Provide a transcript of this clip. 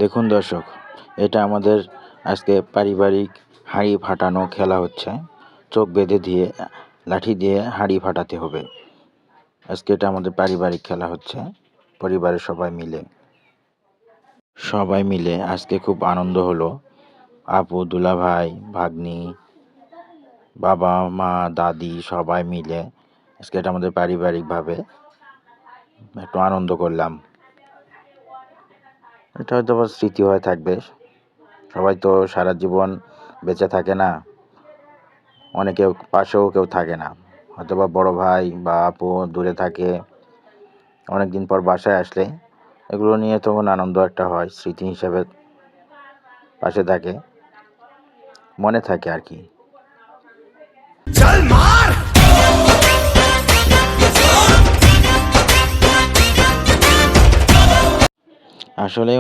দেখুন দর্শক, এটা আমাদের আজকে পারিবারিক হাঁড়ি ফাটানো খেলা হচ্ছে। চোখ বেঁধে দিয়ে লাঠি দিয়ে হাঁড়ি ফাটাতে হবে। আজকে এটা আমাদের পারিবারিক খেলা হচ্ছে, পরিবারের সবাই মিলে আজকে খুব আনন্দ হলো। আপু, দুলাভাই, ভাগ্নি, বাবা, মা, দাদি সবাই মিলে আজকে এটা আমাদের পারিবারিকভাবে একটু আনন্দ করলাম। এটা হয়তো আবার স্মৃতি হয়ে থাকবে। সবাই তো সারা জীবন বেঁচে থাকে না, অনেকে পাশেও কেউ থাকে না, হয়তো বা বড় ভাই বা আপু দূরে থাকে। অনেকদিন পর বাসায় আসলে এগুলো নিয়ে তখন আনন্দ একটা হয়, স্মৃতি হিসেবে পাশে থাকে, মনে থাকে আর কি। আসলে